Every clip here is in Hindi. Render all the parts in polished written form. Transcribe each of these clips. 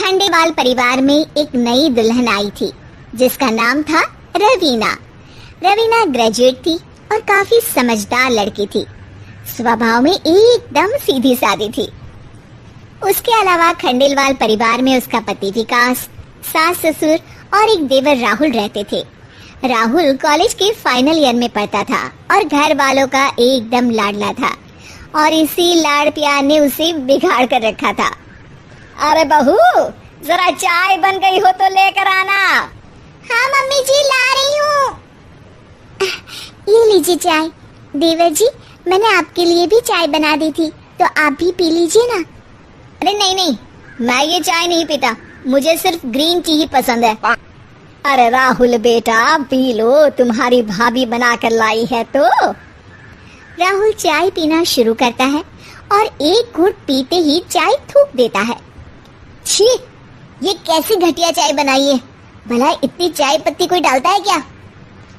खंडेलवाल परिवार में एक नई दुल्हन आई थी जिसका नाम था रवीना। रवीना ग्रेजुएट थी और काफी समझदार लड़की थी। स्वभाव में एकदम सीधी सादी थी। उसके अलावा खंडेलवाल परिवार में उसका पति विकास, सास ससुर और एक देवर राहुल रहते थे। राहुल कॉलेज के फाइनल ईयर में पढ़ता था और घर वालों का एकदम लाडला था और इसी लाड़ प्यार ने उसे बिगाड़ कर रखा था। अरे बहू, जरा चाय बन गई हो तो लेकर आना। हाँ मम्मी जी, ला रही हूँ। ये लीजिए चाय। देवर जी, मैंने आपके लिए भी चाय बना दी थी, तो आप भी पी लीजिए ना। अरे नहीं नहीं, मैं ये चाय नहीं पीता, मुझे सिर्फ ग्रीन टी ही पसंद है। अरे राहुल बेटा, पी लो, तुम्हारी भाभी बना कर लाई है तो। राहुल चाय पीना शुरू करता है और एक घूंट पीते ही चाय थूक देता है। छी, ये कैसी घटिया चाय बनाई है, भला इतनी चाय पत्ती कोई डालता है क्या?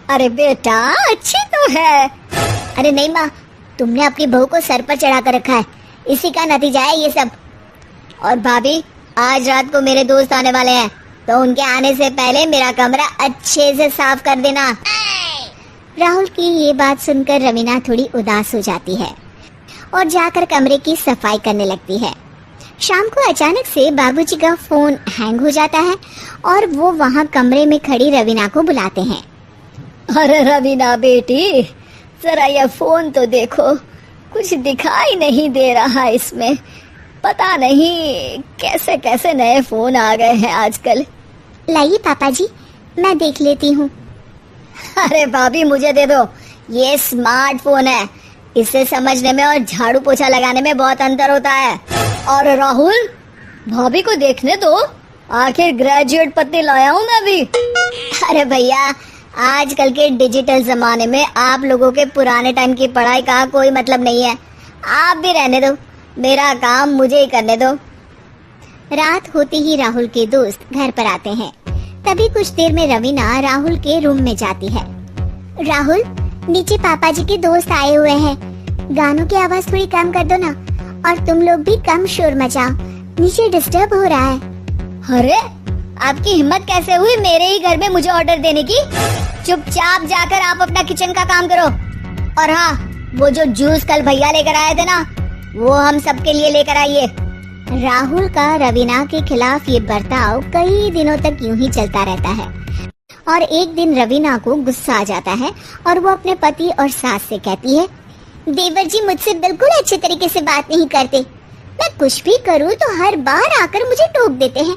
अरे बेटा, अच्छी तो है। अरे नहीं माँ, तुमने अपनी बहू को सर पर चढ़ा कर रखा है, इसी का नतीजा है ये सब। और भाभी, आज रात को मेरे दोस्त आने वाले हैं, तो उनके आने से पहले मेरा कमरा अच्छे से साफ कर देना। राहुल की ये बात सुनकर रवीना थोड़ी उदास हो जाती है और जाकर कमरे की सफाई करने लगती है। शाम को अचानक से बाबूजी का फोन हैंग हो जाता है और वो वहाँ कमरे में खड़ी रवीना को बुलाते हैं। अरे रवीना बेटी, जरा यह फोन तो देखो, कुछ दिखाई नहीं दे रहा इसमें। पता नहीं कैसे कैसे नए फोन आ गए हैं आजकल। लाइए पापा जी, मैं देख लेती हूँ। अरे भाभी, मुझे दे दो, ये स्मार्टफोन है, इसे समझने में और झाड़ू पोछा लगाने में बहुत अंतर होता है। और राहुल, भाभी को देखने दो, आखिर ग्रेजुएट पत्नी लाया हूँ मैं भी। अरे भैया, आजकल के डिजिटल जमाने में आप लोगों के पुराने टाइम की पढ़ाई का कोई मतलब नहीं है। आप भी रहने दो, मेरा काम मुझे ही करने दो। रात होते ही राहुल के दोस्त घर पर आते हैं। तभी कुछ देर में रवीना राहुल के रूम में जाती है। राहुल, नीचे पापा जी के दोस्त आए हुए हैं, गानों की आवाज थोड़ी कम कर दो ना, और तुम लोग भी कम शोर मचाओ, नीचे डिस्टर्ब हो रहा है। अरे, आपकी हिम्मत कैसे हुई मेरे ही घर में मुझे ऑर्डर देने की? चुपचाप जाकर आप अपना किचन का काम करो। और हाँ, वो जो जूस कल भैया लेकर आए थे ना, वो हम सबके लिए लेकर आइए। राहुल का रवीना के खिलाफ ये बर्ताव कई दिनों तक यूं ही चलता रहता है और एक दिन रवीना को गुस्सा आ जाता है और वो अपने पति और सास से कहती है, देवर जी मुझसे बिल्कुल अच्छे तरीके से बात नहीं करते। मैं कुछ भी करूँ तो हर बार आकर मुझे टोक देते हैं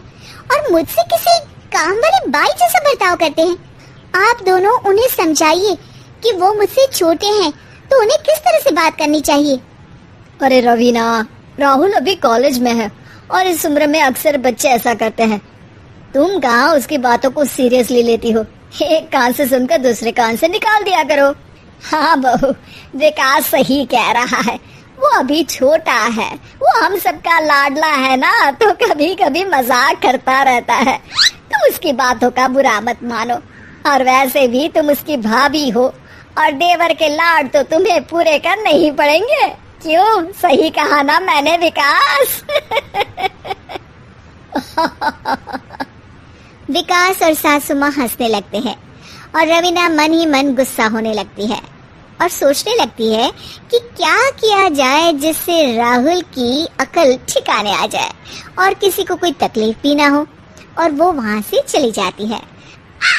और मुझसे किसी काम वाली बाई जैसा बर्ताव करते हैं। आप दोनों उन्हें समझाइए कि वो मुझसे छोटे हैं, तो उन्हें किस तरह से बात करनी चाहिए। अरे रवीना, राहुल अभी कॉलेज में है और इस उम्र में अक्सर बच्चे ऐसा करते हैं। तुम कहाँ उसकी बातों को सीरियसली लेती हो? एक कान से सुनकर दूसरे कान से निकाल दिया करो। हाँ बहू, विकास सही कह रहा है, वो अभी छोटा है, वो हम सबका लाडला है ना, तो कभी कभी मजाक करता रहता है। तुम उसकी बातों का बुरा मत मानो। और वैसे भी तुम उसकी भाभी हो और देवर के लाड तो तुम्हें पूरे करने ही पड़ेंगे। क्यों, सही कहा ना मैंने विकास? विकास और सासू माँ हंसने लगते हैं और रवीना मन ही मन गुस्सा होने लगती है और सोचने लगती है कि क्या किया जाए जिससे राहुल की अकल ठिकाने आ जाए और किसी को कोई तकलीफ भी ना हो, और वो वहाँ से चली जाती है।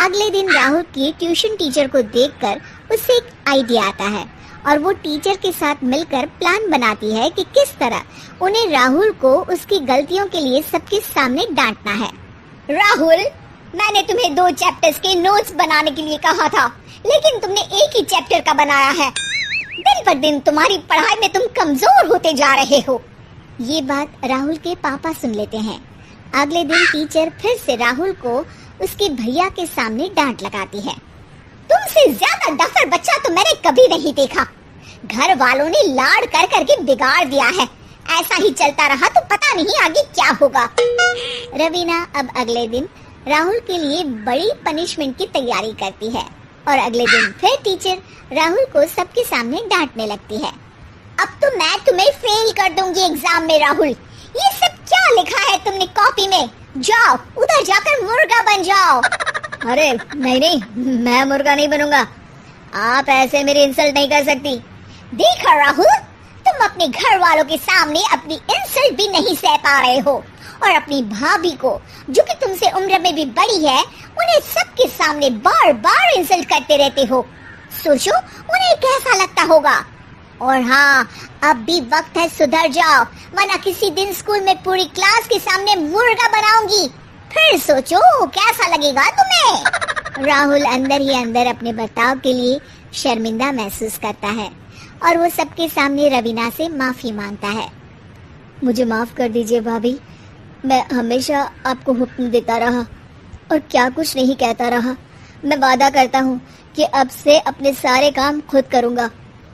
अगले दिन राहुल की ट्यूशन टीचर को देखकर उसे एक आइडिया आता है और वो टीचर के साथ मिलकर प्लान बनाती है कि किस तरह उन्हें राहुल को उसकी गलतियों के लिए सबके सामने डांटना है। राहुल, मैंने तुम्हें 2 चैप्टर्स के नोट्स बनाने के लिए कहा था, लेकिन तुमने एक ही चैप्टर का बनाया है। दिन पर दिन तुम्हारी पढ़ाई में तुम कमजोर होते जा रहे हो। ये बात राहुल के पापा सुन लेते हैं। अगले दिन टीचर फिर से राहुल को उसके भैया के सामने डांट लगाती है। तुमसे ज्यादा डफर बच्चा तो मैंने कभी नहीं देखा। घर वालों ने लाड़ कर करके बिगाड़ दिया है। ऐसा ही चलता रहा तो पता नहीं आगे क्या होगा। रवीना अब अगले दिन राहुल के लिए बड़ी पनिशमेंट की तैयारी करती है और अगले दिन फिर टीचर राहुल को सबके सामने डांटने लगती है। अब तो मैं तुम्हें फेल कर दूंगी एग्जाम में राहुल। ये सब क्या लिखा है तुमने कॉपी में? जाओ उधर जाकर मुर्गा बन जाओ। अरे नहीं नहीं, मैं मुर्गा नहीं बनूंगा। आप ऐसे मेरी इंसल्ट नहीं कर सकती। देखा राहुल, तुम अपने घर वालों के सामने अपनी इंसल्ट भी नहीं सह पा रहे हो और अपनी भाभी को, जो कि तुमसे उम्र में भी बड़ी है, उन्हें सबके सामने बार बार इंसल्ट करते रहते हो। सोचो उन्हें कैसा लगता होगा। और हाँ, अब भी वक्त है, सुधर जाओ, वरना किसी दिन स्कूल में पूरी क्लास के सामने मुर्गा बनाऊंगी। फिर सोचो कैसा लगेगा तुम्हें। राहुल अंदर ही अंदर अपने बर्ताव के लिए शर्मिंदा महसूस करता है और वो सबके सामने रवीना से माफी मांगता है। मुझे माफ कर दीजिए भाभी, मैं हमेशा आपको हुक्म देता रहा और क्या कुछ नहीं कहता रहा। मैं वादा करता हूँ कि अब से अपने सारे काम खुद करूँगा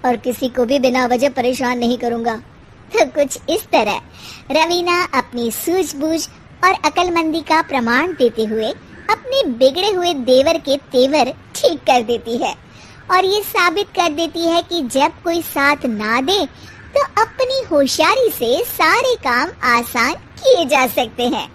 और किसी को भी बिना वजह परेशान नहीं करूँगा। तो कुछ इस तरह रवीना अपनी सूझबूझ और अकलमंदी का प्रमाण देते हुए अपने बिगड़े हुए देवर के तेवर ठीक कर देती है और ये साबित कर देती है कि जब कोई साथ ना दे तो अपनी होशियारी से सारे काम आसान किए जा सकते हैं।